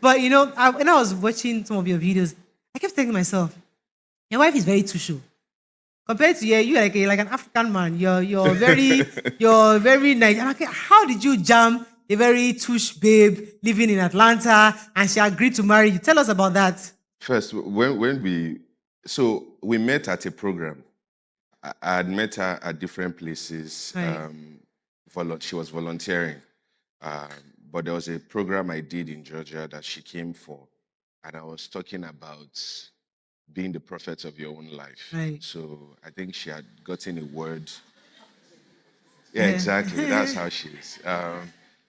But when I was watching some of your videos, I kept thinking to myself, your wife is very tushu. Compared to you like an African man. You're very nice. And okay, how did you jam a very tush babe living in Atlanta and she agreed to marry you? Tell us about that. First, we met at a program. I had met her at different places. Right. She was volunteering. Um, but there was a program I did in Georgia that she came for. And I was talking about being the prophet of your own life. Right. So I think she had gotten a word. Yeah, exactly. That's how she is.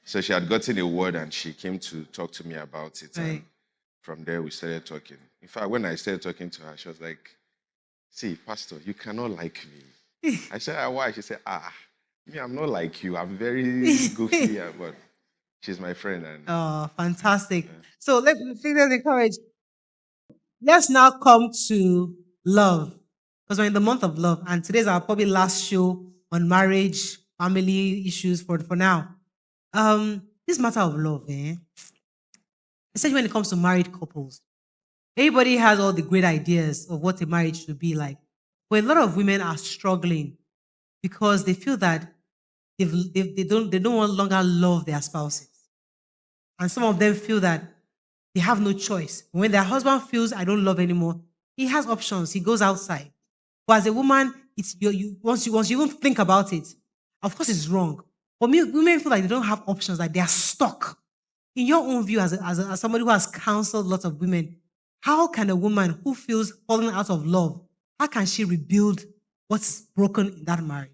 So she had gotten a word and she came to talk to me about it. Right. And from there, we started talking. In fact, when I started talking to her, she was like, see, Pastor, you cannot like me. I said, why? She said, me, I'm not like you. I'm very goofy, but she's my friend. And Oh, fantastic. So let's encourage. Let's now come to love. Because we're in the month of love, and today's our probably last show on marriage, family issues for now. This matter of love, especially when it comes to married couples. Everybody has all the great ideas of what a marriage should be like. But a lot of women are struggling because they feel that they don't no longer love their spouses. And some of them feel that they have no choice. When their husband feels I don't love anymore, he has options. He goes outside. But as a woman, it's once you even think about it, of course it's wrong. But women feel like they don't have options, like they are stuck. In your own view, as somebody who has counseled lots of women, how can a woman who feels fallen out of love, how can she rebuild what's broken in that marriage?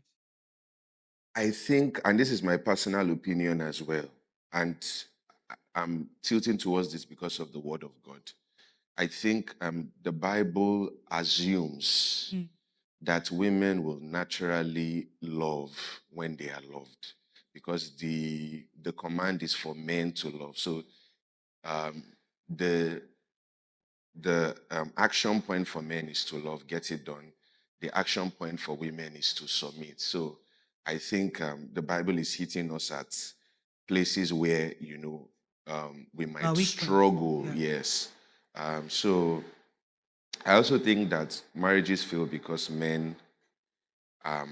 I think, and this is my personal opinion as well, and I'm tilting towards this because of the word of God. I think the Bible assumes that women will naturally love when they are loved, because the command is for men to love. So the action point for men is to love, get it done. The action point for women is to submit. So I think the Bible is hitting us at places where we might struggle. Yeah. Yes. So I also think that marriages fail because men are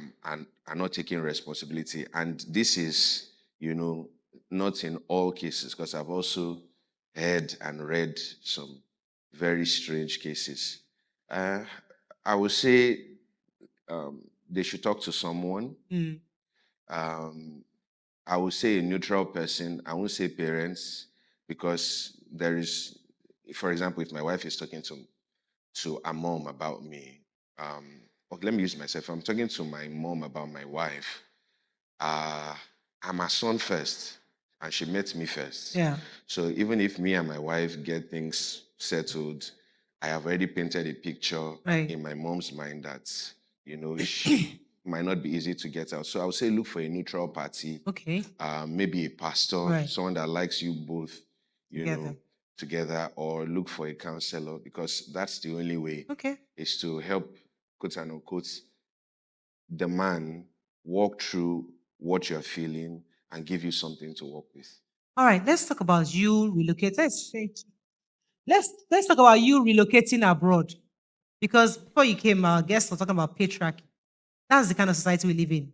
not taking responsibility. And this is, not in all cases, because I've also heard and read some very strange cases. I would say they should talk to someone. I would say a neutral person. I won't say parents, because there is, for example, if my wife is talking to a mom about me, okay, let me use myself. I'm talking to my mom about my wife. I'm her son first, and she met me first. Yeah. So even if me and my wife get things settled, I have already painted a picture Right. in my mom's mind that, she might not be easy to get out. So I would say look for a neutral party. Okay. Maybe a pastor, Right. someone that likes you both, Together. together, or look for a counselor, because that's the only way Okay. is to help, quote and unquote, the man walk through what you're feeling and give you something to work with. All right, let's talk about you relocating. Let's talk about you relocating abroad. Because before you came, our guests were talking about patriarchy. That's the kind of society we live in.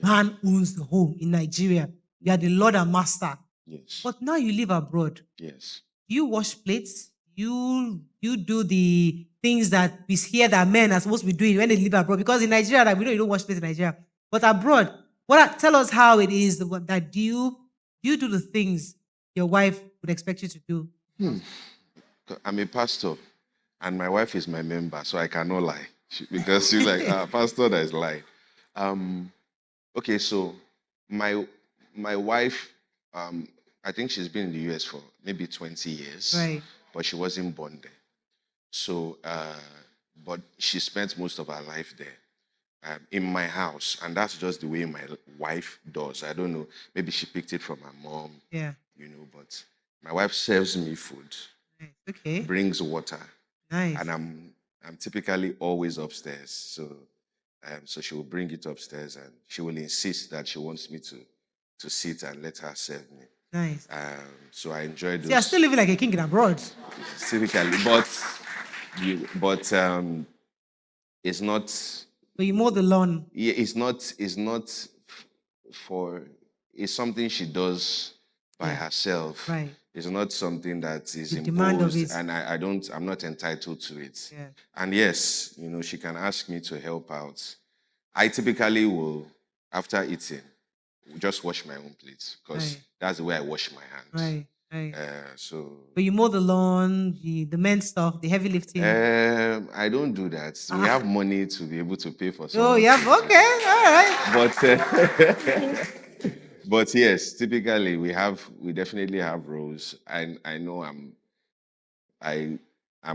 Man owns the home in Nigeria. You are the Lord and Master. Yes. But now you live abroad. Yes. You wash plates. You do the things that we hear that men are supposed to be doing when they live abroad. Because in Nigeria, like, we know you don't wash plates in Nigeria. But abroad, tell us how it is that you do the things your wife would expect you to do. I'm a pastor, and my wife is my member, so I cannot lie. Because she's like, pastor that is lying. Okay, so my wife, I think she's been in the US for maybe 20 years, Right. but she wasn't born there. So, but she spent most of her life there. In my house, and that's just the way my wife does. I don't know, maybe she picked it from her mom, Yeah. But my wife serves me food, Nice. Okay. brings water, Nice. and I'm typically always upstairs. So she will bring it upstairs, and she will insist that she wants me to sit and let her serve me. Nice. So I enjoy So you're still those living like a king in abroad. typically, but it's not. But you mow the lawn. Yeah, it's not for. It's something she does by Yeah. herself. Right. It's not something that is The demand of imposed, it. and I'm not entitled to it. Yeah. And yes, she can ask me to help out. I typically will, after eating, just wash my own plates because Right. that's the way I wash my hands. Right. Right. So But you mow the lawn, the men's stuff, the heavy lifting. I don't do that. We have money to be able to pay for Oh, someone yeah. to. Okay. All right. But yes, typically we definitely have roles. I know I'm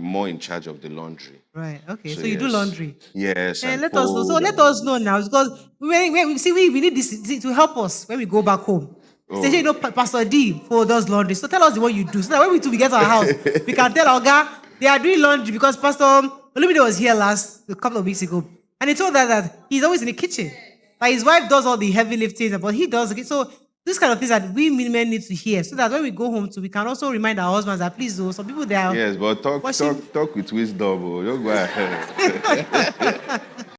more in charge of the laundry. Right. Okay. So So you do yes, laundry. yes, And and let us know. So fold let and us know now because when see we need this to help us when we go back home. Say, oh. Pastor D for does laundry. So tell us the one you do. So that when we get to our house, we can tell our guy they are doing laundry because Pastor Olumide was here a couple of weeks ago. And he told us that he's always in the kitchen. Like his wife does all the heavy lifting, but he does it. So this kind of things that we men need to hear so that when we go home to we can also remind our husbands that please do some people they are Yes, but talk washing talk talk with wisdom. Oh, don't go ahead.